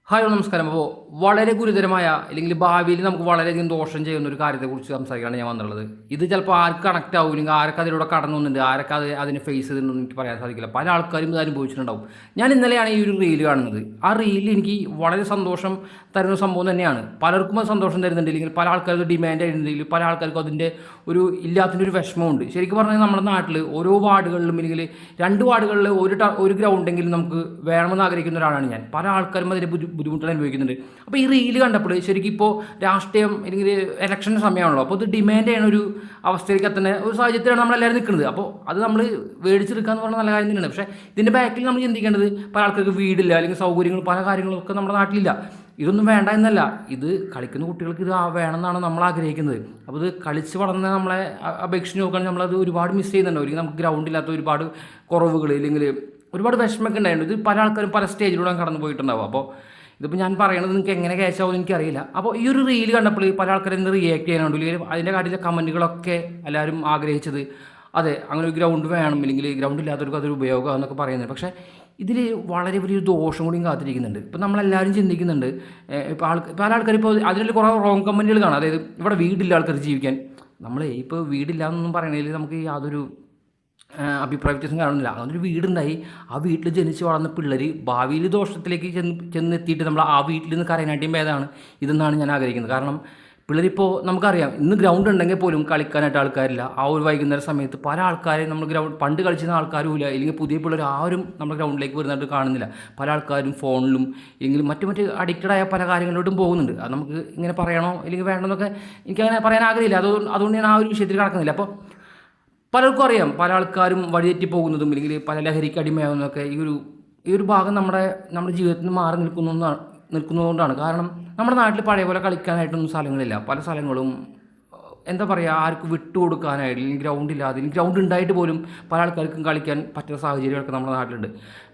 Hi നമസ്കാരം. അപ്പോൾ വളരെ ഗുരുതരമായ അല്ലെങ്കിൽ ഭാവിയിൽ നമുക്ക് വളരെയധികം ദോഷം ചെയ്യുന്ന ഒരു കാര്യത്തെക്കുറിച്ച് സംസാരിക്കാനാണ് ഞാൻ വന്നിട്ടുള്ളത്. ഇത് ചിലപ്പോൾ ആർക്ക് കണക്റ്റ് ആവും, അല്ലെങ്കിൽ ആരൊക്കെ അതിലൂടെ കടന്നു വന്നിട്ടുണ്ട്, ആരൊക്കെ അതിനെ ഫേസ് ചെയ്തിട്ടുണ്ടെന്ന് എനിക്ക് പറയാൻ സാധിക്കില്ല. പല ആൾക്കാരും ഇത് അനുഭവിച്ചിട്ടുണ്ടാവും. ഞാൻ ഇന്നലെയാണ് ഈ ഒരു റീൽ കാണുന്നത്. ആ റീലിൽ എനിക്ക് വളരെ സന്തോഷം തരുന്ന സംഭവം തന്നെയാണ്. പലർക്കും അത് സന്തോഷം തരുന്നുണ്ട്, അല്ലെങ്കിൽ പല ആൾക്കാർക്ക് ഡിമാൻഡ് ചെയ്യുന്നുണ്ടെങ്കിൽ പല ആൾക്കാർക്കും അതിൻ്റെ ഒരു ഇല്ലാത്തിൻ്റെ ഒരു വിഷമമുണ്ട്. ശരിക്കും പറഞ്ഞാൽ നമ്മുടെ നാട്ടിൽ ഓരോ വാർഡുകളിലും അല്ലെങ്കിൽ 2 വാർഡുകളിൽ ഒരു ഗ്രൗണ്ടെങ്കിലും നമുക്ക് വേണമെന്ന് ആഗ്രഹിക്കുന്ന ഒരാളാണ് ഞാൻ. പല ആൾക്കാരും അതിൻ്റെ ബുദ്ധിമുട്ടുകൾ അനുഭവിക്കുന്നുണ്ട്. അപ്പോൾ ഈ റീല് കണ്ടപ്പോൾ ശരിക്കും ഇപ്പോൾ രാഷ്ട്രീയം അല്ലെങ്കിൽ ഇലക്ഷൻ സമയമാണല്ലോ, അപ്പോൾ ഇത് ഡിമാൻഡ് ചെയ്യുന്ന ഒരു അവസ്ഥയിലേക്ക് എത്തുന്ന ഒരു സാഹചര്യത്തിലാണ് നമ്മളെല്ലാവരും നിൽക്കുന്നത്. അപ്പോൾ അത് നമ്മൾ മേടിച്ചെടുക്കുക എന്ന് പറഞ്ഞാൽ നല്ല കാര്യം തന്നെയാണ്. പക്ഷേ ഇതിൻ്റെ ബാക്കിൽ നമ്മൾ ചിന്തിക്കേണ്ടത് പല ആൾക്കാർക്ക് വീടില്ല, അല്ലെങ്കിൽ സൗകര്യങ്ങൾ പല കാര്യങ്ങളൊക്കെ നമ്മുടെ നാട്ടിലില്ല. ഇതൊന്നും വേണ്ട എന്നല്ല, ഇത് കളിക്കുന്ന കുട്ടികൾക്ക് ഇത് വേണമെന്നാണ് നമ്മൾ ആഗ്രഹിക്കുന്നത്. അപ്പോൾ ഇത് കളിച്ച് വളർന്ന നമ്മളെ അപേക്ഷിച്ച് നോക്കുകയാണെങ്കിൽ നമ്മളത് ഒരുപാട് മിസ് ചെയ്യുന്നുണ്ടോ, അല്ലെങ്കിൽ നമുക്ക് ഗ്രൗണ്ട് ഇല്ലാത്ത ഒരുപാട് കുറവുകൾ, അല്ലെങ്കിൽ ഒരുപാട് വിഷമമൊക്കെ ഉണ്ടായിട്ടുണ്ട്. ഇത് പല ആൾക്കാരും പല സ്റ്റേജിലൂടെ കടന്നു പോയിട്ടുണ്ടാവും. അപ്പോൾ ഇതിപ്പോൾ ഞാൻ പറയണത് നിങ്ങൾക്ക് എങ്ങനെ ക്യാച്ച് ആവുമെന്ന് എനിക്കറിയില്ല. അപ്പോൾ ഈ ഒരു റീൽ കണ്ടപ്പോൾ പല ആൾക്കാരും ഇന്ന് റിയാക്ട് ചെയ്യാനുണ്ട്, അല്ലെങ്കിൽ അതിൻ്റെ കാര്യത്തിലെ കമൻറ്റുകളൊക്കെ എല്ലാവരും ആഗ്രഹിച്ചത് അതെ അങ്ങനെ ഒരു ഗ്രൗണ്ട് വേണം, അല്ലെങ്കിൽ ഗ്രൗണ്ട് ഇല്ലാത്തവർക്ക് അതൊരു ഉപയോഗം എന്നൊക്കെ പറയുന്നത്. പക്ഷേ ഇതിൽ വളരെ വലിയൊരു ദോഷം കൂടിയും കാത്തിരിക്കുന്നുണ്ട്. ഇപ്പോൾ നമ്മളെല്ലാവരും ചിന്തിക്കുന്നുണ്ട്, ഇപ്പോൾ പല ആൾക്കാർ ഇപ്പോൾ അതിൽ കുറേ റോങ് കമൻറ്റുകൾ കാണാം. അതായത് ഇവിടെ വീടില്ല ആൾക്കാർ ജീവിക്കാൻ. നമ്മൾ ഇപ്പോൾ വീടില്ല എന്നൊന്നും പറയണതിൽ നമുക്ക് യാതൊരു അഭിപ്രായ വ്യത്യാസം കാണുന്നില്ല. അങ്ങനൊരു വീടുണ്ടായി, ആ വീട്ടിൽ ജനിച്ച് വളർന്ന പിള്ളേർ ഭാവിയിൽ ദോഷത്തിലേക്ക് ചെന്നെത്തിയിട്ട് നമ്മൾ ആ വീട്ടിൽ നിന്ന് കരയാനായിട്ടും ഭേദമാണ് ഇതെന്നാണ് ഞാൻ ആഗ്രഹിക്കുന്നത്. കാരണം പിള്ളേരിപ്പോൾ നമുക്കറിയാം, ഇന്ന് ഗ്രൗണ്ട് ഉണ്ടെങ്കിൽ പോലും കളിക്കാനായിട്ട് ആൾക്കാരില്ല. ആ ഒരു വൈകുന്നേര സമയത്ത് പല ആൾക്കാരെയും നമ്മൾ പണ്ട് കളിച്ചിരുന്ന ആൾക്കാരും ഇല്ല, അല്ലെങ്കിൽ പുതിയ പിള്ളേർ ആരും നമ്മുടെ ഗ്രൗണ്ടിലേക്ക് വരുന്നതായിട്ട് കാണുന്നില്ല. പല ആൾക്കാരും ഫോണിലും അല്ലെങ്കിൽ മറ്റ് അഡിക്റ്റഡായ പല കാര്യങ്ങളിലോട്ടും പോകുന്നുണ്ട്. അത് നമുക്ക് ഇങ്ങനെ പറയണോ അല്ലെങ്കിൽ വേണമെന്നൊക്കെ എനിക്കങ്ങനെ പറയാൻ ആഗ്രഹമില്ല. അതുകൊണ്ട് ഞാൻ ആ ഒരു വിഷയത്തിൽ കടക്കുന്നില്ല. അപ്പോൾ പലർക്കും അറിയാം, പല ആൾക്കാരും വഴിതെറ്റി പോകുന്നതും അല്ലെങ്കിൽ പല ലഹരിക്ക് അടിമയാകുന്നതൊക്കെ ഈ ഒരു ഭാഗം നമ്മുടെ ജീവിതത്തിൽ നിന്ന് മാറി നിൽക്കുന്നതുകൊണ്ടാണ്. കാരണം നമ്മുടെ നാട്ടിൽ പഴയ പോലെ കളിക്കാനായിട്ടൊന്നും സ്ഥലങ്ങളില്ല. പല സ്ഥലങ്ങളും എന്താ പറയുക, ആർക്കും വിട്ടുകൊടുക്കാനായിട്ട്, അല്ലെങ്കിൽ ഗ്രൗണ്ട് ഇല്ലാതെ, അല്ലെങ്കിൽ ഗ്രൗണ്ട് ഉണ്ടായിട്ട് പോലും പല ആൾക്കാർക്കും കളിക്കാൻ പറ്റുന്ന സാഹചര്യമൊക്കെ നമ്മുടെ നാട്ടിലുണ്ട്.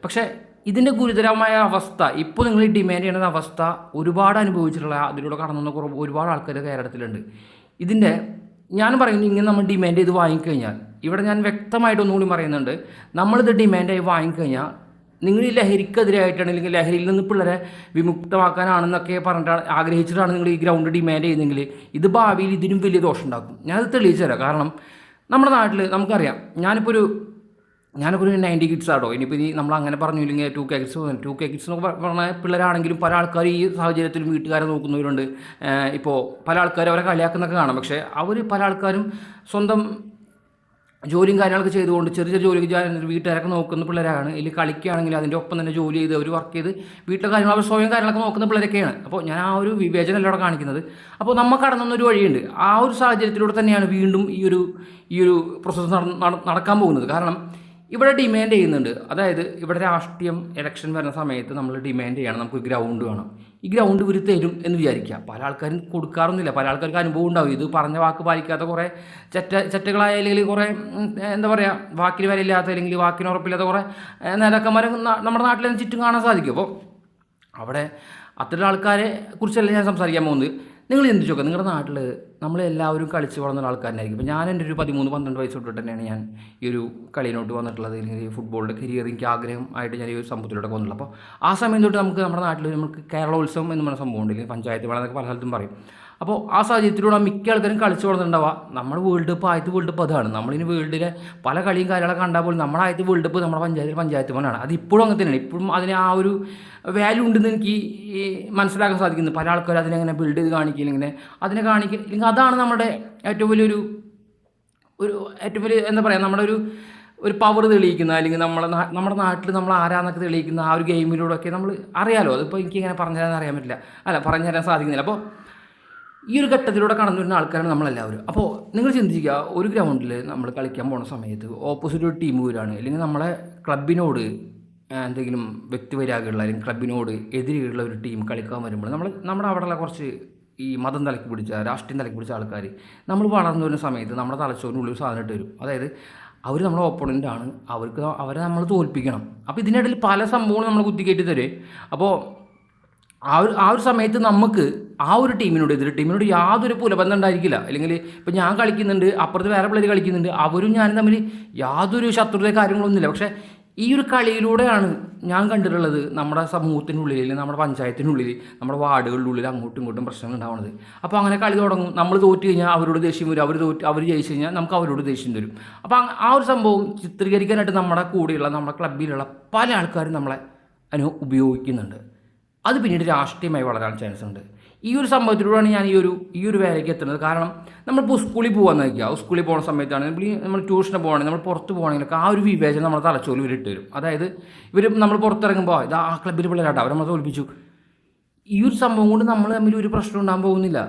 പക്ഷേ ഇതിൻ്റെ ഗുരുതരമായ അവസ്ഥ ഇപ്പോൾ നിങ്ങൾ ഡിമാൻഡ് ചെയ്യുന്ന അവസ്ഥ ഒരുപാട് അനുഭവിച്ചിട്ടുള്ള, അതിലൂടെ കടന്നു ഒരുപാട് ആൾക്കാർ കേരളത്തിലുണ്ട്. ഇതിൻ്റെ ഞാൻ പറയുന്നു, ഇങ്ങനെ നമ്മൾ ഡിമാൻഡ് ചെയ്ത് വാങ്ങിക്കഴിഞ്ഞാൽ, ഇവിടെ ഞാൻ വ്യക്തമായിട്ട് ഒന്നുകൂടി പറയുന്നുണ്ട്, നമ്മളിത് ഡിമാൻഡായി വാങ്ങിക്കഴിഞ്ഞാൽ നിങ്ങൾ ഈ ലഹരിക്കെതിരായിട്ടാണ്, അല്ലെങ്കിൽ ലഹരിയിൽ നിന്ന് പിള്ളേരെ വിമുക്തമാക്കാനാണെന്നൊക്കെ പറഞ്ഞിട്ടാണ് ആഗ്രഹിച്ചിട്ടാണ് നിങ്ങൾ ഈ ഗ്രൗണ്ട് ഡിമാൻഡ് ചെയ്യുന്നതെങ്കിൽ ഇത് ഭാവിയിൽ ഇതിനും വലിയ ദോഷം ഉണ്ടാക്കും. ഞാനത് തെളിയിച്ചു തരാം. കാരണം നമ്മുടെ നാട്ടിൽ നമുക്കറിയാം, ഞാനിപ്പോൾ ഒരു 90 കിഡ്സ് ആട്ടോ. ഇനിയിപ്പോൾ നമ്മൾ അങ്ങനെ പറഞ്ഞില്ലെങ്കിൽ 2K കിഡ്സ് എന്നൊക്കെ പറഞ്ഞാൽ പിള്ളേരാണെങ്കിലും പല ആൾക്കാർ ഈ സാഹചര്യത്തിലും വീട്ടുകാരെ നോക്കുന്നവരുണ്ട്. ഇപ്പോൾ പല ആൾക്കാരും അവരെ കളിയാക്കുന്നൊക്കെ കാണാം. പക്ഷേ അവർ പല ആൾക്കാരും സ്വന്തം ജോലിയും കാര്യങ്ങളൊക്കെ ചെയ്തുകൊണ്ട് ചെറിയ ജോലിക്ക് വീട്ടുകാരൊക്കെ നോക്കുന്ന പിള്ളേരാണ്. അല്ലെങ്കിൽ കളിക്കുകയാണെങ്കിൽ അതിൻ്റെ ഒപ്പം തന്നെ ജോലി ചെയ്ത് അവർ വർക്ക് ചെയ്ത് വീട്ടിലെ കാര്യങ്ങൾ അവർ സ്വയം കാര്യങ്ങളൊക്കെ നോക്കുന്ന പിള്ളേരൊക്കെയാണ്. അപ്പോൾ ഞാൻ ആ ഒരു വിവേചനം അല്ല അവിടെ കാണിക്കുന്നത്. അപ്പോൾ നമ്മൾ കടന്നൊരു വഴിയുണ്ട്. ആ ഒരു സാഹചര്യത്തിലൂടെ തന്നെയാണ് വീണ്ടും ഈ ഒരു പ്രോസസ്സ് നടക്കാൻ പോകുന്നത്. കാരണം ഇവിടെ ഡിമാൻഡ് ചെയ്യുന്നുണ്ട്. അതായത് ഇവിടെ രാഷ്ട്രീയം ഇലക്ഷൻ വരുന്ന സമയത്ത് നമ്മൾ ഡിമാൻഡ് ചെയ്യണം, നമുക്ക് ഗ്രൗണ്ട് വേണം. ഈ ഗ്രൗണ്ട് ഇവർ തരും എന്ന് വിചാരിക്കുക. പല ആൾക്കാരും കൊടുക്കാറൊന്നുമില്ല. പല ആൾക്കാർക്ക് അനുഭവം ഉണ്ടാവും. ഇത് പറഞ്ഞ വാക്ക് പാലിക്കാത്ത കുറേ ചെറ്റകളായ, അല്ലെങ്കിൽ കുറേ എന്താ പറയുക, വാക്കിന് വിലയില്ലാത്ത, അല്ലെങ്കിൽ വാക്കിന് ഉറപ്പില്ലാത്ത കുറേ നേതാക്കന്മാരെ നമ്മുടെ നാട്ടിൽ തന്നെ ചുറ്റും കാണാൻ സാധിക്കും. അപ്പോൾ അവിടെ അത്തരം ആൾക്കാരെ കുറിച്ചല്ല ഞാൻ സംസാരിക്കാൻ പോകുന്നത്. നിങ്ങൾ ചിന്തിച്ചു നോക്കുക, നിങ്ങളുടെ നാട്ടിൽ നമ്മളെല്ലാവരും കളിച്ച് വളർന്ന ആൾക്കാരായിരിക്കും. ഇപ്പോൾ ഞാൻ എൻ്റെ ഒരു 13-12 വയസ്സ് തൊട്ടിട്ട് തന്നെയാണ് ഞാൻ ഈ ഒരു കളിയിലോട്ട് വന്നിട്ടുള്ളത്. അല്ലെങ്കിൽ ഫുട്ബോളിൻ്റെ കരിയർ എനിക്ക് ആഗ്രഹം ആയിട്ട് ഞാൻ ഈ ഒരു സംഭവത്തിലൂടെ വന്നിട്ടുള്ളത്. അപ്പോൾ ആ സമയം തൊട്ട് നമ്മുടെ നാട്ടിൽ നമുക്ക് കേരളോത്സവം എന്ന് പറഞ്ഞ സംഭവം ഉണ്ട്, അല്ലെങ്കിൽ പഞ്ചായത്ത് മേള എന്നൊക്കെ പല സ്ഥലത്തും പറയും. അപ്പോൾ ആ സാഹചര്യത്തിലൂടെ മിക്ക ആൾക്കാരും കളിച്ച് വളർന്നിട്ടുണ്ടാവുക. നമ്മുടെ വേൾഡ് കപ്പ്, ആദ്യത്തെ വേൾഡ് കപ്പ് അതാണ്. നമ്മളിനി വേൾഡിലെ പല കളിയും കാര്യങ്ങളൊക്കെ കണ്ടാൽ പോലും നമ്മുടെ ആദ്യത്തെ വേൾഡ് കപ്പ് നമ്മുടെ പഞ്ചായത്ത് മേളാണ്. അത് ഇപ്പോഴും അങ്ങനെ തന്നെയാണ്. ഇപ്പോഴും അതിന് ആ ഒരു വാല്യൂ ഉണ്ടെന്ന് എനിക്ക് മനസ്സിലാക്കാൻ സാധിക്കുന്നു. പല ആൾക്കാരും അതിനെങ്ങനെ ബിൽഡ് ചെയ്ത് കാണിക്കില്ല, ഇങ്ങനെ അതിനെ കാണിക്കില്ല. അല്ലെങ്കിൽ അതാണ് നമ്മുടെ ഏറ്റവും വലിയ എന്താ പറയുക, നമ്മുടെ ഒരു പവർ തെളിയിക്കുന്ന, അല്ലെങ്കിൽ നമ്മുടെ നാട്ടിൽ നമ്മൾ ആരാന്നൊക്കെ തെളിയിക്കുന്ന ആ ഒരു ഗെയിമിലൂടെയൊക്കെ നമ്മൾ അറിയാലോ. അതിപ്പോൾ എനിക്കിങ്ങനെ പറഞ്ഞു തരാൻ അറിയാൻ പറ്റില്ല, പറഞ്ഞു തരാൻ സാധിക്കുന്നില്ല. അപ്പോൾ ഈ ഒരു ഘട്ടത്തിലൂടെ കടന്നു വരുന്ന ആൾക്കാരാണ് നമ്മളെല്ലാവരും. അപ്പോൾ നിങ്ങൾ ചിന്തിക്കുക, ഒരു ഗ്രൗണ്ടിൽ നമ്മൾ കളിക്കാൻ പോകുന്ന സമയത്ത് ഓപ്പോസിറ്റ് ഒരു ടീം വരികയാണ്, അല്ലെങ്കിൽ നമ്മളെ ക്ലബിനോട് എന്തെങ്കിലും വ്യക്തിവൈരാഗ്യമുള്ള, അല്ലെങ്കിൽ ക്ലബിനോട് എതിരെയുള്ള ഒരു ടീം കളിക്കാൻ വരുമ്പോൾ നമ്മുടെ അവിടെയുള്ള കുറച്ച് ഈ മതം തലക്ക് പിടിച്ച, രാഷ്ട്രീയം തലക്ക് പിടിച്ച ആൾക്കാർ നമ്മൾ വളർന്നു വരുന്ന സമയത്ത് നമ്മുടെ തലച്ചോറിനുള്ളിൽ സാധനം ഇട്ട് വരും. അതായത് അവർ നമ്മുടെ ഓപ്പോണൻ്റാണ്, അവരെ നമ്മൾ തോൽപ്പിക്കണം. അപ്പോൾ ഇതിനിടയിൽ പല സംഭവങ്ങളും നമ്മൾ കുത്തിക്കയറ്റി തരും. അപ്പോൾ ആ ഒരു സമയത്ത് നമുക്ക് ആ ഒരു എതിർ ടീമിനോട് യാതൊരു പുലബന്ധം ഉണ്ടായിരിക്കില്ല. അല്ലെങ്കിൽ ഇപ്പോൾ ഞാൻ കളിക്കുന്നുണ്ട്, അപ്പുറത്ത് വേറെ പിള്ളേർ കളിക്കുന്നുണ്ട്, അവരും ഞാനും തമ്മിൽ യാതൊരു ശത്രുത കാര്യങ്ങളൊന്നുമില്ല. പക്ഷേ ഈ ഒരു കളിയിലൂടെയാണ് ഞാൻ കണ്ടിട്ടുള്ളത് നമ്മുടെ സമൂഹത്തിനുള്ളിൽ, നമ്മുടെ പഞ്ചായത്തിനുള്ളിൽ, നമ്മുടെ വാർഡുകളിലുള്ളിൽ അങ്ങോട്ടും ഇങ്ങോട്ടും പ്രശ്നങ്ങൾ ഉണ്ടാവുന്നത്. അപ്പോൾ അങ്ങനെ കളി തുടങ്ങും. നമ്മൾ തോറ്റ് കഴിഞ്ഞാൽ അവരോട് ദേഷ്യം വരും, അവർ ജയിച്ചു കഴിഞ്ഞാൽ നമുക്ക് അവരോട് ദേഷ്യം വരും. അപ്പോൾ ആ ഒരു സംഭവം ചിത്രീകരിക്കാനായിട്ട് നമ്മുടെ കൂടെയുള്ള, നമ്മുടെ ക്ലബ്ബിലുള്ള പല ആൾക്കാരും നമ്മളെ ഉപയോഗിക്കുന്നുണ്ട്. അത് പിന്നീട് രാഷ്ട്രീയമായി വളരാൻ ചാൻസ് ഉണ്ട്. ഈ ഒരു സംഭവത്തിലൂടെയാണ് ഞാൻ ഈ ഒരു വേലയ്ക്ക് എത്തുന്നത്. കാരണം നമ്മളിപ്പോൾ സ്കൂളിൽ പോകാമെന്ന് വയ്ക്കുക, സ്കൂളിൽ പോകുന്ന സമയത്താണ് നമ്മൾ ട്യൂഷന് പോകണമെങ്കിൽ, നമ്മൾ പുറത്ത് പോകണമെങ്കിലൊക്കെ ആ ഒരു വിവേചനം നമ്മുടെ തലച്ചോറിൽ ഇവരിട്ട് വരും. അതായത് നമ്മൾ പുറത്തിറങ്ങുമ്പോൾ ഇത് ആ ക്ലബ്ബിൽ പിള്ളേരാട്ടോ, അവർ നമ്മളെ തോൽപ്പിച്ചു. ഈ ഒരു സംഭവം കൊണ്ട് നമ്മൾ തമ്മിൽ ഒരു പ്രശ്നം ഉണ്ടാകാൻ പോകുന്നില്ല.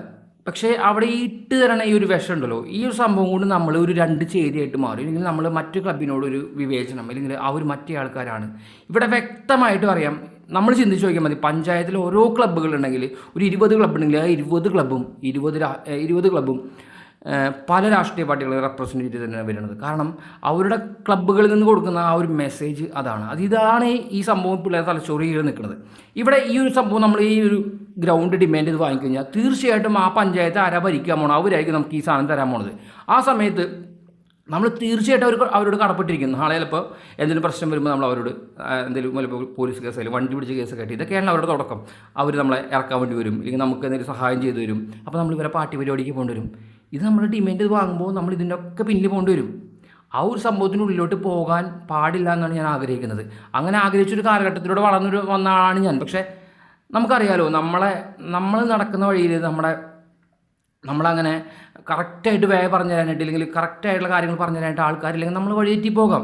പക്ഷേ അവിടെ ഈ ഇട്ട് തരണ ഈ ഒരു വിഷം ഉണ്ടല്ലോ, ഈ ഒരു സംഭവം കൊണ്ട് നമ്മൾ ഒരു രണ്ട് ചേരിയായിട്ട് മാറും. അല്ലെങ്കിൽ നമ്മൾ മറ്റു ക്ലബിനോടൊരു വിവേചനം, അല്ലെങ്കിൽ അവർ മറ്റേ ആൾക്കാരാണ്. ഇവിടെ വ്യക്തമായിട്ട് അറിയാം. നമ്മൾ ചിന്തിച്ച് നോക്കിയാൽ മതി, പഞ്ചായത്തിൽ ഓരോ ക്ലബ്ബുകളുണ്ടെങ്കിൽ ഒരു 20 ക്ലബ്ബ് ഉണ്ടെങ്കിൽ ആ 20 ക്ലബ്ബും പല രാഷ്ട്രീയ പാർട്ടികളെ റെപ്രസെൻറ്റ് ചെയ്ത് തന്നെ വരുന്നത്. കാരണം അവരുടെ ക്ലബ്ബുകളിൽ നിന്ന് കൊടുക്കുന്ന ആ ഒരു മെസ്സേജ് അതാണ്. ഇതാണ് ഈ സംഭവം പിള്ളേർ തലച്ചോറിൽ നിൽക്കുന്നത്. ഇവിടെ ഈ ഒരു സംഭവം നമ്മൾ ഈ ഒരു ഗ്രൗണ്ട് ഡിമാൻഡ് ചെയ്ത് വാങ്ങിക്കഴിഞ്ഞാൽ തീർച്ചയായിട്ടും ആ പഞ്ചായത്ത് ആരാ ഭരിക്കാൻ പോകണം, അവരായിരിക്കും നമുക്ക് ഈ സാധനം തരാൻ പോണത്. ആ സമയത്ത് നമ്മൾ തീർച്ചയായിട്ടും അവരോട് കടപ്പെട്ടിരിക്കുന്നു. നാളെ ചിലപ്പോൾ എന്തെങ്കിലും പ്രശ്നം വരുമ്പോൾ നമ്മൾ അവരോട് എന്തെങ്കിലും ചിലപ്പോൾ പോലീസ് കേസായാലും വണ്ടി പിടിച്ച കേസൊക്കെ ആയിട്ട്, ഇതൊക്കെയാണ് അവരുടെ തുടക്കം. അവർ നമ്മളെ ഇറക്കാൻ വേണ്ടി വരും, അല്ലെങ്കിൽ നമുക്ക് എന്തെങ്കിലും സഹായം ചെയ്തു തരും. അപ്പോൾ നമ്മൾ ഇവരെ പാർട്ടി പരിപാടിക്ക് പോകേണ്ടി വരും. ഇത് നമ്മൾ ഡിമാൻഡ് ചെയ്ത് വാങ്ങുമ്പോൾ നമ്മൾ ഇതിൻ്റെ ഒക്കെ പിന്നിൽ പോകേണ്ടി വരും. ആ ഒരു സംഭവത്തിനുള്ളിലോട്ട് പോകാൻ പാടില്ല എന്നാണ് ഞാൻ ആഗ്രഹിക്കുന്നത്. അങ്ങനെ ആഗ്രഹിച്ചൊരു കാലഘട്ടത്തിലൂടെ വന്ന ആളാണ് ഞാൻ. പക്ഷേ നമുക്കറിയാലോ, നമ്മൾ നടക്കുന്ന വഴിയിൽ നമ്മളങ്ങനെ കറക്റ്റായിട്ട് പറഞ്ഞു തരാനായിട്ട്, അല്ലെങ്കിൽ കറക്റ്റായിട്ടുള്ള കാര്യങ്ങൾ പറഞ്ഞു തരാനായിട്ട് ആൾക്കാരില്ലെങ്കിൽ നമ്മൾ വഴിയേറ്റി പോകാം.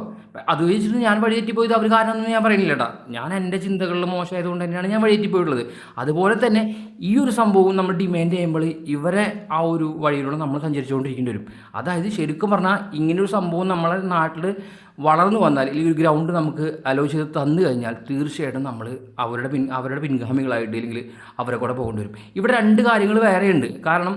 അത് വെച്ചിട്ട് ഞാൻ വഴിയേറ്റി പോയത് അവർ കാരണമൊന്നും ഞാൻ പറയുന്നില്ല കേട്ടോ. ഞാൻ എൻ്റെ ചിന്തകളിൽ മോശമായതുകൊണ്ട് തന്നെയാണ് ഞാൻ വഴിയേറ്റി പോയിട്ടുള്ളത്. അതുപോലെ തന്നെ ഈ ഒരു സംഭവം നമ്മൾ ഡിമാൻഡ് ചെയ്യുമ്പോൾ ഇവരെ ആ ഒരു വഴിയിലൂടെ നമ്മൾ സഞ്ചരിച്ചുകൊണ്ടിരിക്കേണ്ടി വരും. അതായത് ശരിക്കും പറഞ്ഞാൽ ഇങ്ങനൊരു സംഭവം നമ്മളെ നാട്ടിൽ വളർന്നു വന്നാൽ, ഈ ഒരു ഗ്രൗണ്ട് നമുക്ക് അലോ ചെയ്ത് തന്നു കഴിഞ്ഞാൽ തീർച്ചയായിട്ടും നമ്മൾ അവരുടെ പിൻഗാമികളായിട്ട്, അല്ലെങ്കിൽ അവരെ കൂടെ പോകേണ്ടി വരും. ഇവിടെ രണ്ട് കാര്യങ്ങൾ വേറെയുണ്ട്. കാരണം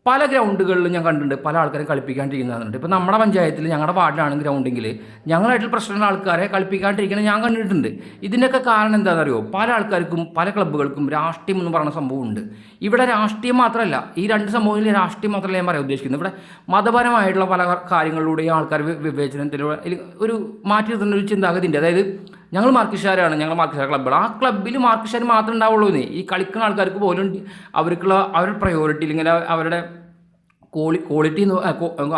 പല ഗ്രൗണ്ടുകളിലും ഞാൻ കണ്ടിട്ടുണ്ട് പല ആൾക്കാരെ കളിപ്പിക്കാണ്ടിരിക്കുന്നതുണ്ട്. ഇപ്പോൾ നമ്മുടെ പഞ്ചായത്തിൽ ഞങ്ങളുടെ വാർഡിലാണ് ഗ്രൗണ്ടെങ്കിൽ ഞങ്ങളായിട്ട് പ്രശ്നമുള്ള ആൾക്കാരെ കളിപ്പിക്കാണ്ടിരിക്കുന്നത് ഞാൻ കണ്ടിട്ടുണ്ട്. ഇതിൻ്റെയൊക്കെ കാരണം എന്താണെന്ന് അറിയോ? പല ആൾക്കാർക്കും, പല ക്ലബ്ബുകൾക്കും രാഷ്ട്രീയം എന്ന് പറയുന്ന സംഭവമുണ്ട്. ഇവിടെ രാഷ്ട്രീയം മാത്രമല്ല, ഈ രണ്ട് സംഭവത്തിൽ രാഷ്ട്രീയം മാത്രമല്ല ഞാൻ പറയാൻ ഉദ്ദേശിക്കുന്നത്. ഇവിടെ മതപരമായിട്ടുള്ള പല കാര്യങ്ങളിലൂടെയും ആൾക്കാർ വിവേചനത്തിലൂടെ ഒരു മാറ്റി നിർത്തുന്ന ഒരു ചിന്താഗതി ഉണ്ട്. അതായത് ഞങ്ങൾ മാർക്കിഷാരാണ്, ഞങ്ങൾ മാർക്കിഷാർ ക്ലബ്ബാണ്, ആ ക്ലബ്ബിൽ മാർക്കിഷാർ മാത്രമേ ഉണ്ടാവുള്ളൂ എന്നേ. ഈ കളിക്കുന്ന ആൾക്കാർക്ക് പോലും അവരുടെ പ്രയോറിറ്റി, അല്ലെങ്കിൽ അവരുടെ ക്വാളിറ്റി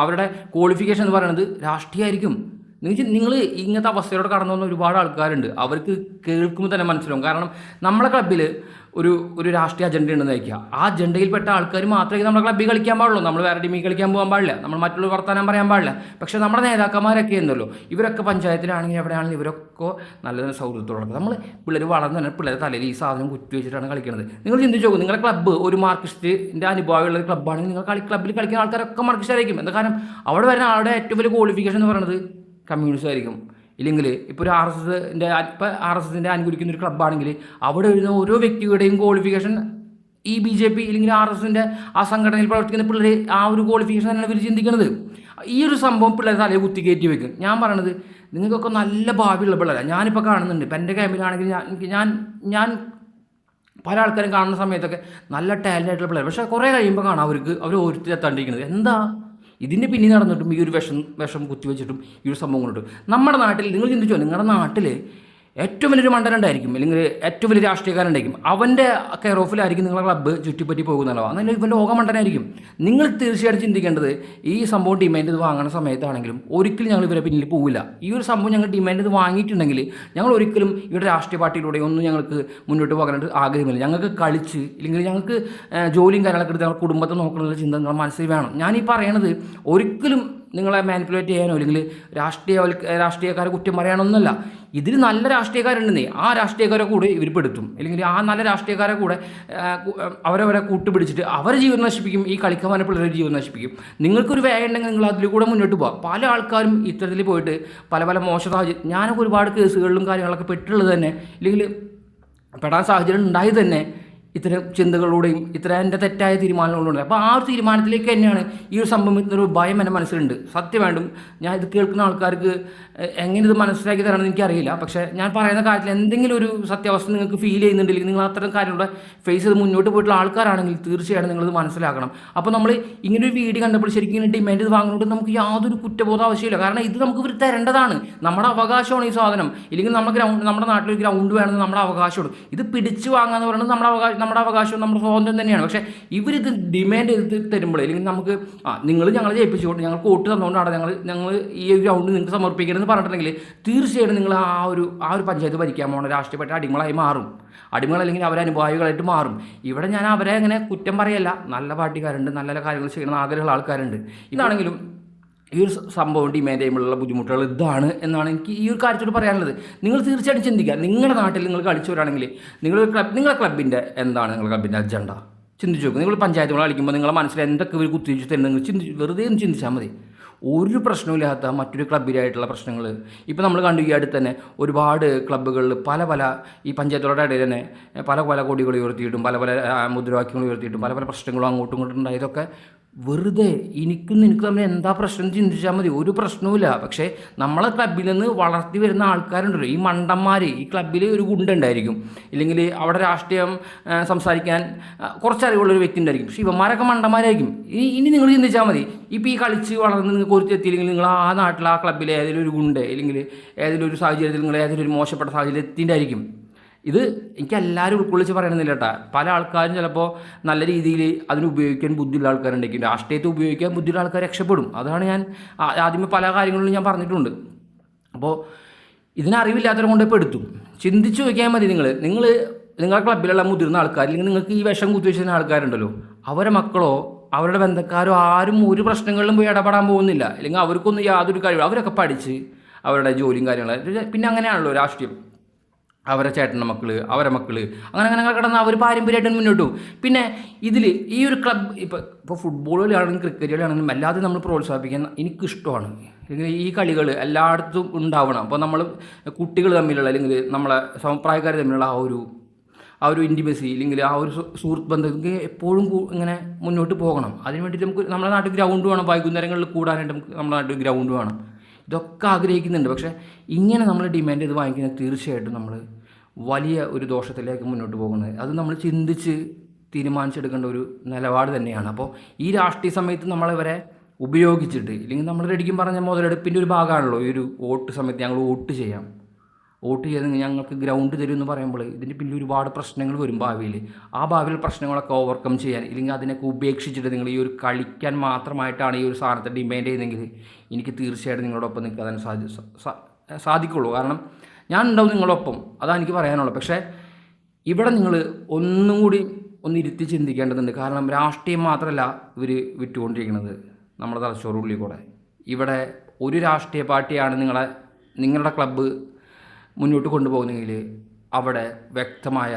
അവരുടെ ക്വാളിഫിക്കേഷൻ എന്ന് പറയുന്നത് രാഷ്ട്രീയമായിരിക്കും. നിങ്ങൾ ഇങ്ങനത്തെ അവസ്ഥയോടെ കടന്നു വന്ന ഒരുപാട് ആൾക്കാരുണ്ട്. അവർക്ക് കേൾക്കുമ്പോൾ തന്നെ മനസ്സിലാവും. കാരണം നമ്മുടെ ക്ലബ്ബിൽ ഒരു രാഷ്ട്രീയ അജണ്ട ഉണ്ടെന്ന് വയ്ക്കുക. ആ അജണ്ടയിൽപ്പെട്ട ആൾക്കാർ മാത്രമേ നമ്മുടെ ക്ലബ്ബിൽ കളിക്കാൻ പാടുള്ളൂ. നമ്മൾ വേറെ ടീമിൽ കളിക്കാൻ പോകാൻ പാടില്ല, നമ്മൾ മറ്റുള്ള വർത്താനം പറയാൻ പാടില്ല. പക്ഷേ നമ്മുടെ നേതാക്കന്മാരൊക്കെ ഉണ്ടല്ലോ, ഇവരൊക്കെ പഞ്ചായത്തിലാണെങ്കിൽ എവിടെയാണെങ്കിലും ഇവരൊക്കെ നല്ല സൗഹൃദത്തോടെ നമ്മൾ പിള്ളേർ വളർന്നു തന്നെ പിള്ളേർ തലയിൽ ഈ സാധനം കുറ്റി വെച്ചിട്ടാണ് കളിക്കുന്നത്. നിങ്ങൾ ചിന്തിച്ച് നോക്കും, നിങ്ങളുടെ ക്ലബ്ബ് ഒരു മാർക്സിസ്റ്റിൻ്റെ അനുഭവമുള്ള ക്ലബ്ബാണെങ്കിൽ നിങ്ങൾ ക്ലബ്ബിൽ കളിക്കുന്ന ആൾക്കാരൊക്കെ മാർക്സിസ്റ്റായിരിക്കും. എന്താ കാരണം അവിടെ വരുന്ന ആളുടെ ഏറ്റവും വലിയ ക്വാളിഫിക്കേഷൻ എന്ന് പറയുന്നത് കമ്മ്യൂണിസ്റ്റ് ആയിരിക്കും. ഇല്ലെങ്കിൽ ഇപ്പോൾ ഒരു ആർ എസ് എസിൻ്റെ അനുകൂലിക്കുന്ന ഒരു ക്ലബ്ബാണെങ്കിൽ അവിടെ വരുന്ന ഓരോ വ്യക്തിയുടെയും ക്വാളിഫിക്കേഷൻ ഈ BJP അല്ലെങ്കിൽ RSSൻ്റെ ആ സംഘടനയിൽ പ്രവർത്തിക്കുന്ന പിള്ളേർ ആ ഒരു ക്വാളിഫിക്കേഷൻ തന്നെയാണ് ഇവർ ചിന്തിക്കുന്നത്. ഈ ഒരു സംഭവം പിള്ളേർ തലയിൽ കുത്തിക്കയറ്റി വെക്കും. ഞാൻ പറയണത് നിങ്ങൾക്കൊക്കെ നല്ല ഭാവിയുള്ള പിള്ളേരാണ്. ഞാനിപ്പോൾ കാണുന്നുണ്ട്. ഇപ്പം എൻ്റെ ക്യാമ്പിലാണെങ്കിൽ ഞാൻ പല ആൾക്കാരും കാണുന്ന സമയത്തൊക്കെ നല്ല ടാലൻ്റ് ആയിട്ടുള്ള പിള്ളേർ. പക്ഷേ കുറേ കഴിയുമ്പോൾ കാണാം അവർ ഓരോരുത്തരെത്താണ്ടിരിക്കുന്നത്. എന്താ ഇതിൻ്റെ പിന്നിൽ നടന്നിട്ടും ഈ ഒരു വിഷം കുത്തിവെച്ചിട്ടും ഈ ഒരു സംഭവം കൊണ്ടിട്ടും നമ്മുടെ നാട്ടിൽ നിങ്ങൾ ചിന്തിച്ചോ, നിങ്ങളുടെ നാട്ടിൽ ഏറ്റവും വലിയൊരു മണ്ടനുണ്ടായിരിക്കും, അല്ലെങ്കിൽ ഏറ്റവും വലിയ രാഷ്ട്രീയക്കാരുണ്ടായിരിക്കും. അവൻ്റെ കെയർ ഓഫിലായിരിക്കും നിങ്ങളുടെ ക്ലബ്ബ് ചുറ്റിപ്പറ്റി പോകുന്നതല്ലോ. അന്നല്ല ഇവൻ ലോകമണ്ടനായിരിക്കും. നിങ്ങൾ തീർച്ചയായിട്ടും ചിന്തിക്കേണ്ടത് ഈ സംഭവം ഡിമാൻഡ് ചെയ്ത് വാങ്ങുന്ന സമയത്താണെങ്കിലും ഒരിക്കലും ഞങ്ങൾ ഇവരെ പിന്നിൽ പോവില്ല. ഈ ഒരു സംഭവം ഞങ്ങൾ ഡിമാൻഡ് ചെയ്ത് വാങ്ങിയിട്ടുണ്ടെങ്കിൽ ഞങ്ങൾ ഒരിക്കലും ഇവരുടെ രാഷ്ട്രീയ പാർട്ടിയിലൂടെ ഒന്നും ഞങ്ങൾക്ക് മുന്നോട്ട് പോകാനായിട്ട് ആഗ്രഹമില്ല. ഞങ്ങൾക്ക് കളിച്ച്, ഇല്ലെങ്കിൽ ഞങ്ങൾക്ക് ജോലിയും കാര്യങ്ങളൊക്കെ എടുത്ത് ഞങ്ങളുടെ കുടുംബത്തെ നോക്കാനുള്ള ചിന്ത നിങ്ങളുടെ മനസ്സിൽ വേണം. ഞാനീ പറയണത് ഒരിക്കലും നിങ്ങളെ മാനിപ്പുലേറ്റ് ചെയ്യാനോ അല്ലെങ്കിൽ രാഷ്ട്രീയക്കാരെ കുറ്റം പറയാനൊന്നുമല്ല. ഇതിൽ നല്ല രാഷ്ട്രീയക്കാരുണ്ടെന്നേ, ആ രാഷ്ട്രീയക്കാരെ കൂടെ ഇവർ പെടുത്തും, അല്ലെങ്കിൽ ആ നല്ല രാഷ്ട്രീയക്കാരെ കൂടെ അവരവരെ കൂട്ടുപിടിച്ചിട്ട് അവരെ ജീവൻ നശിപ്പിക്കും, ഈ കളിക്കന്മാരെ പിള്ളേരുടെ ജീവൻ നശിപ്പിക്കും. നിങ്ങൾക്കൊരു വേഗം ഉണ്ടെങ്കിൽ നിങ്ങൾ അതിൽ കൂടെ മുന്നോട്ട് പോകാം. പല ആൾക്കാരും ഇത്തരത്തിൽ പോയിട്ട് പല മോശ സാഹചര്യം, ഞാനൊക്കെ ഒരുപാട് കേസുകളിലും കാര്യങ്ങളൊക്കെ പെട്ടുള്ളത് തന്നെ, ഇല്ലെങ്കിൽ പെടാൻ സാഹചര്യം ഉണ്ടായി തന്നെ ഇത്തരം ചിന്തകളിലൂടെയും ഇത്തരം എൻ്റെ തെറ്റായ തീരുമാനങ്ങളിലൂടെ. അപ്പോൾ ആ ഒരു തീരുമാനത്തിലേക്ക് തന്നെയാണ് ഈ ഒരു സംഭവം, ഒരു ഭയം എൻ്റെ മനസ്സിലുണ്ട്. സത്യമായിട്ടും ഞാൻ ഇത് കേൾക്കുന്ന ആൾക്കാർക്ക് എങ്ങനെ ഇത് മനസ്സിലാക്കി തരണമെന്ന് എനിക്കറിയില്ല. പക്ഷേ ഞാൻ പറയുന്ന കാര്യത്തിൽ എന്തെങ്കിലും ഒരു സത്യാവസ്ഥ നിങ്ങൾക്ക് ഫീൽ ചെയ്യുന്നുണ്ടെങ്കിൽ, നിങ്ങൾ അത്തരം കാര്യങ്ങളുടെ ഫേസ് ചെയ്ത് മുന്നോട്ട് പോയിട്ടുള്ള ആൾക്കാരാണെങ്കിൽ തീർച്ചയായിട്ടും നിങ്ങളിത് മനസ്സിലാക്കണം. അപ്പോൾ നമ്മൾ ഇങ്ങനൊരു വീഡിയോ കണ്ടപ്പോൾ ശരിക്കും ഇങ്ങനെ ഡിമാൻഡ് ചെയ്ത് വാങ്ങുന്നതുകൊണ്ട് നമുക്ക് യാതൊരു കുറ്റബോധം ആവശ്യമില്ല. കാരണം ഇത് നമുക്ക് ഇവർ തരേണ്ടതാണ്, നമ്മുടെ അവകാശമാണ് ഈ സാധനം. ഇല്ലെങ്കിൽ നമ്മുടെ നാട്ടിലൊരു ഗ്രൗണ്ട് വേണമെന്ന് നമ്മുടെ അവകാശമാണ്. ഇത് പിടിച്ച് വാങ്ങാന്ന് പറയുന്നത് നമ്മുടെ അവകാശവും നമ്മുടെ സ്വാതന്ത്ര്യം തന്നെയാണ്. പക്ഷേ ഇവരിത് ഡിമാൻഡ് ചെയ്ത് തരുമ്പോൾ, അല്ലെങ്കിൽ നമുക്ക് നിങ്ങൾ ഞങ്ങളെ ജയിപ്പിച്ചുകൊണ്ട് ഞങ്ങൾക്ക് വോട്ട് തന്നുകൊണ്ടാണ് ഞങ്ങൾ ഈ ഒരു ഗ്രൗണ്ട് നിങ്ങൾക്ക് സമർപ്പിക്കണമെന്ന് പറഞ്ഞിട്ടുണ്ടെങ്കിൽ തീർച്ചയായിട്ടും നിങ്ങൾ ആ ഒരു പഞ്ചായത്ത് ഭരിക്കാൻ പോകുന്ന രാഷ്ട്രീയപ്പെട്ട അടിമകളായി മാറും. അടിമകൾ അല്ലെങ്കിൽ അവരനുഭാവികളായിട്ട് മാറും. ഇവിടെ ഞാൻ അവരെ അങ്ങനെ കുറ്റം പറയല്ല. നല്ല പാർട്ടിക്കാരുണ്ട്, നല്ല കാര്യങ്ങൾ ചെയ്യണമെന്ന് ആഗ്രഹമുള്ള ആൾക്കാരുണ്ട്. ഇതാണെങ്കിലും ഈ ഒരു സംഭവം ഡിമാൻഡ് ചെയ്യുമ്പോഴുള്ള ബുദ്ധിമുട്ടുകൾ ഇതാണ് എന്നാണ് എനിക്ക് ഈ ഒരു കാര്യത്തോട് പറയാനുള്ളത്. നിങ്ങൾ തീർച്ചയായിട്ടും ചിന്തിക്കുക. നിങ്ങളുടെ നാട്ടിൽ നിങ്ങൾ കളിച്ചവരാണെങ്കിൽ നിങ്ങളുടെ ക്ലബിൻ്റെ എന്താണ് നിങ്ങളുടെ ക്ലബിൻ്റെ അജണ്ട ചിന്തിച്ച് നോക്കുക. നിങ്ങൾ പഞ്ചായത്തുകൾ കളിക്കുമ്പോൾ നിങ്ങളുടെ മനസ്സിൽ എന്തൊക്കെ ഒരു കുത്തിവെച്ച് തരുന്നത് നിങ്ങൾ വെറുതെ ഒന്ന് ചിന്തിച്ചാൽ മതി. ഒരു പ്രശ്നമില്ലാത്ത മറ്റൊരു ക്ലബിലായിട്ടുള്ള പ്രശ്നങ്ങൾ ഇപ്പോൾ നമ്മൾ കണ്ടു. ഈ അടുത്ത് തന്നെ ഒരുപാട് ക്ലബ്ബുകളിൽ പല ഈ പഞ്ചായത്തുകളുടെ ഇടയിൽ തന്നെ പല കൊടികൾ ഉയർത്തിയിട്ടും പല മുദ്രാവാക്യങ്ങൾ ഉയർത്തിയിട്ടും പല പ്രശ്നങ്ങളും അങ്ങോട്ടും ഇങ്ങോട്ടും ഉണ്ടായതൊക്കെ വെറുതെ എനിക്ക് തമ്മിൽ എന്താ പ്രശ്നം ചിന്തിച്ചാൽ മതി. ഒരു പ്രശ്നവുമില്ല. പക്ഷേ നമ്മളെ ക്ലബ്ബിൽ നിന്ന് വളർത്തി വരുന്ന ആൾക്കാരുണ്ടല്ലോ, ഈ മണ്ടന്മാർ. ഈ ക്ലബ്ബിൽ ഒരു ഗുണ്ടുണ്ടായിരിക്കും, ഇല്ലെങ്കിൽ അവിടെ രാഷ്ട്രീയം സംസാരിക്കാൻ കുറച്ചറിവുള്ളൊരു വ്യക്തി ഉണ്ടായിരിക്കും. പക്ഷേ ഇവന്മാരൊക്കെ മണ്ടന്മാരായിരിക്കും. ഇനി നിങ്ങൾ ചിന്തിച്ചാൽ മതി. ഇപ്പോൾ ഈ കളിച്ച് വളർന്ന് നിങ്ങൾക്ക് ഒരുത്തെത്തിയില്ലെങ്കിൽ നിങ്ങൾ ആ നാട്ടിൽ ആ ക്ലബ്ബിൽ ഏതെങ്കിലും ഒരു ഗുണ്ട്, അല്ലെങ്കിൽ ഏതെങ്കിലും ഒരു സാഹചര്യത്തിൽ നിങ്ങൾ ഏതെങ്കിലും ഒരു മോശപ്പെട്ട സാഹചര്യത്തിൻ്റെയായിരിക്കും. ഇത് എനിക്ക് എല്ലാവരും ഉൾക്കൊള്ളിച്ച് പറയണമെന്നില്ല കേട്ടോ. പല ആൾക്കാരും ചിലപ്പോൾ നല്ല രീതിയിൽ അതിന് ഉപയോഗിക്കാൻ ബുദ്ധിയുള്ള ആൾക്കാരുണ്ടെങ്കിൽ, രാഷ്ട്രീയത്തെ ഉപയോഗിക്കാൻ ബുദ്ധിയുള്ള ആൾക്കാർ രക്ഷപ്പെടും. അതാണ് ഞാൻ ആദ്യമേ പല കാര്യങ്ങളിലും ഞാൻ പറഞ്ഞിട്ടുണ്ട്. അപ്പോൾ ഇതിനറിവില്ലാത്തവരെ കൊണ്ട് പെടുത്തും. ചിന്തിച്ച് നോക്കിയാൽ മതി. നിങ്ങളുടെ ക്ലബ്ബിലുള്ള മുതിർന്ന ആൾക്കാർ, അല്ലെങ്കിൽ നിങ്ങൾക്ക് ഈ വിഷം കുത്തിവെച്ചിരുന്ന ആൾക്കാരുണ്ടല്ലോ, അവരെ മക്കളോ അവരുടെ ബന്ധക്കാരോ ആരും ഒരു പ്രശ്നങ്ങളിലും പോയി ഇടപെടാൻ പോകുന്നില്ല. അല്ലെങ്കിൽ അവർക്കൊന്നും യാതൊരു കഴിവ്, അവരൊക്കെ പഠിച്ച് അവരുടെ ജോലിയും കാര്യങ്ങളും. പിന്നെ അങ്ങനെയാണല്ലോ രാഷ്ട്രീയം. അവരെ ചേട്ടൻ്റെ മക്കൾ, അവരെ മക്കൾ, അങ്ങനെ കിടന്ന് അവർ പാരമ്പര്യമായിട്ട് മുന്നോട്ട് പോകും. പിന്നെ ഇതിൽ ഈ ഒരു ക്ലബ് ഇപ്പോൾ ഫുട്ബോൾ കളിയാണെങ്കിലും ക്രിക്കറ്റ് കളിയാണെങ്കിലും അല്ലാതെ നമ്മൾ പ്രോത്സാഹിപ്പിക്കാൻ എനിക്കിഷ്ടമാണ്. അല്ലെങ്കിൽ ഈ കളികൾ എല്ലായിടത്തും ഉണ്ടാവണം. അപ്പോൾ നമ്മൾ കുട്ടികൾ തമ്മിലുള്ള, അല്ലെങ്കിൽ നമ്മളെ സമപ്രായക്കാർ തമ്മിലുള്ള ആ ഒരു ഇൻറ്റിമസി, അല്ലെങ്കിൽ ആ ഒരു സുഹൃത്ത് ബന്ധം എപ്പോഴും ഇങ്ങനെ മുന്നോട്ട് പോകണം. അതിന് വേണ്ടിയിട്ട് നമുക്ക് നമ്മുടെ നാട്ടിൽ ഗ്രൗണ്ട് വേണം. വൈകുന്നേരങ്ങളിൽ കൂടാനായിട്ട് നമ്മുടെ നാട്ടിൽ ഗ്രൗണ്ട് വേണം. ഇതൊക്കെ ആഗ്രഹിക്കുന്നുണ്ട്. പക്ഷേ ഇങ്ങനെ നമ്മൾ ഡിമാൻഡ് ചെയ്ത് വാങ്ങിക്കുന്നത് തീർച്ചയായിട്ടും നമ്മൾ വലിയ ഒരു ദോഷത്തിലേക്ക് മുന്നോട്ട് പോകുന്നത്. അത് നമ്മൾ ചിന്തിച്ച് തീരുമാനിച്ചെടുക്കേണ്ട ഒരു നിലപാട് തന്നെയാണ്. അപ്പോൾ ഈ രാഷ്ട്രീയ സമയത്ത് നമ്മളിവരെ ഉപയോഗിച്ചിട്ട്, ഇല്ലെങ്കിൽ നമ്മൾ റെഡിക്കും പറഞ്ഞ മുതലെടുപ്പിൻ്റെ ഒരു ഭാഗമാണല്ലോ ഈ ഒരു വോട്ട് സമയത്ത് ഞങ്ങൾ വോട്ട് ചെയ്ത് ഞങ്ങൾക്ക് ഗ്രൗണ്ട് തരും എന്ന് പറയുമ്പോൾ ഇതിൻ്റെ പിന്നിൽ ഒരുപാട് പ്രശ്നങ്ങൾ വരും ഭാവിയിൽ. ആ ഭാവിയിൽ പ്രശ്നങ്ങളൊക്കെ ഓവർകം ചെയ്യാൻ, ഇല്ലെങ്കിൽ അതിനൊക്കെ ഉപേക്ഷിച്ചിട്ട് നിങ്ങൾ ഈ ഒരു കളിക്കാൻ മാത്രമായിട്ടാണ് ഈ ഒരു സാധനത്തെ ഡിമാൻഡ് ചെയ്യുന്നതെങ്കിൽ എനിക്ക് തീർച്ചയായിട്ടും നിങ്ങളോടൊപ്പം നിൽക്കാൻ സാധിക്കുള്ളൂ. കാരണം ഞാൻ ഉണ്ടാവും നിങ്ങളൊപ്പം, അതാണ് എനിക്ക് പറയാനുള്ളത്. പക്ഷേ ഇവിടെ നിങ്ങൾ ഒന്നും കൂടി ഇരുത്തി ചിന്തിക്കേണ്ടതുണ്ട്. കാരണം രാഷ്ട്രീയം മാത്രമല്ല ഇവർ വിറ്റുകൊണ്ടിരിക്കുന്നത് നമ്മുടെ തലച്ചോറുള്ളിൽ കൂടെ. ഇവിടെ ഒരു രാഷ്ട്രീയ പാർട്ടിയാണ് നിങ്ങളുടെ ക്ലബ്ബ് മുന്നോട്ട് കൊണ്ടുപോകുന്നെങ്കിൽ അവിടെ വ്യക്തമായ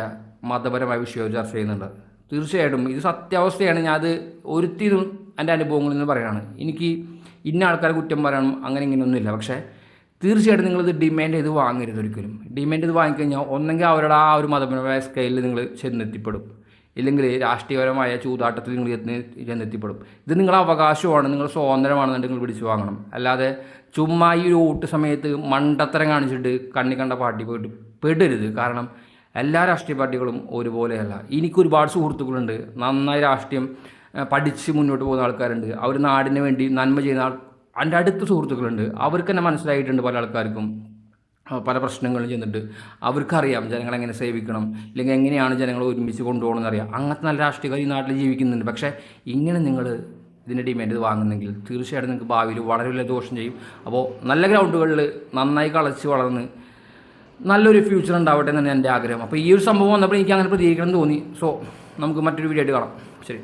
മതപരമായ വിഷയം ചർച്ച ചെയ്യുന്നുണ്ട്. തീർച്ചയായിട്ടും ഇത് സത്യാവസ്ഥയാണ്. ഞാൻ അത് ഒരുത്തിനും എൻ്റെ അനുഭവങ്ങളിൽ നിന്ന് പറയുകയാണ്. എനിക്ക് ഇന്ന ആൾക്കാരെ കുറ്റം പറയണം അങ്ങനെ ഇങ്ങനെയൊന്നുമില്ല. പക്ഷേ തീർച്ചയായിട്ടും നിങ്ങളിത് ഡിമാൻഡ് ചെയ്ത് വാങ്ങരുത്. ഒരിക്കലും ഡിമാൻഡ് ചെയ്ത് വാങ്ങിക്കഴിഞ്ഞാൽ ഒന്നെങ്കിൽ അവരുടെ ആ ഒരു മതപരമായ സ്കെയിലിൽ നിങ്ങൾ ചെന്നെത്തിപ്പെടും, ഇല്ലെങ്കിൽ രാഷ്ട്രീയപരമായ ചൂതാട്ടത്തിൽ നിങ്ങൾ ചെന്നെത്തിപ്പെടും. ഇത് നിങ്ങളുടെ അവകാശമാണ്, നിങ്ങളുടെ സ്വാതന്ത്ര്യമാണെന്നുണ്ടെങ്കിൽ നിങ്ങൾ പിടിച്ച് വാങ്ങണം. അല്ലാതെ ചുമ്മാ ഈ ഒരു വോട്ട് സമയത്ത് മണ്ടത്തരം കാണിച്ചിട്ട് കണ്ണി കണ്ട പാർട്ടി പോയിട്ട് പെടരുത്. കാരണം എല്ലാ രാഷ്ട്രീയ പാർട്ടികളും ഒരുപോലെയല്ല. എനിക്കൊരുപാട് സുഹൃത്തുക്കളുണ്ട്, നന്നായി രാഷ്ട്രീയം പഠിച്ച് മുന്നോട്ട് പോകുന്ന ആൾക്കാരുണ്ട്. അവർ നാടിന് വേണ്ടി നന്മ ചെയ്യുന്ന എൻ്റെ അടുത്ത സുഹൃത്തുക്കളുണ്ട്. അവർക്ക് തന്നെ മനസ്സിലായിട്ടുണ്ട് പല ആൾക്കാർക്കും പല പ്രശ്നങ്ങളും ചെന്നിട്ട് അവർക്കറിയാം ജനങ്ങളെങ്ങനെ സേവിക്കണം, ഇല്ലെങ്കിൽ എങ്ങനെയാണ് ജനങ്ങളെ ഒരുമിച്ച് കൊണ്ടുപോകണമെന്ന് അറിയാം. അങ്ങനത്തെ നല്ല രാഷ്ട്രീയക്കാർ ഈ നാട്ടിൽ ജീവിക്കുന്നുണ്ട്. പക്ഷേ ഇങ്ങനെ നിങ്ങൾ ഇതിൻ്റെ ഡിമാൻഡ് ചെയ്ത് വാങ്ങുന്നെങ്കിൽ തീർച്ചയായിട്ടും നിങ്ങൾക്ക് ഭാവിയിൽ വളരെ വലിയ ദോഷം ചെയ്യും. അപ്പോൾ നല്ല ഗ്രൗണ്ടുകളിൽ നന്നായി കളിച്ച് വളർന്ന് നല്ലൊരു ഫ്യൂച്ചർ ഉണ്ടാവട്ടെ എന്നാണ് എൻ്റെ ആഗ്രഹം. അപ്പോൾ ഈ ഒരു സംഭവം വന്നപ്പോൾ എനിക്ക് അങ്ങനെ പ്രതികരിക്കണം എന്ന് തോന്നി. സോ നമുക്ക് മറ്റൊരു വീഡിയോ ആയിട്ട് കാണാം. ശരി.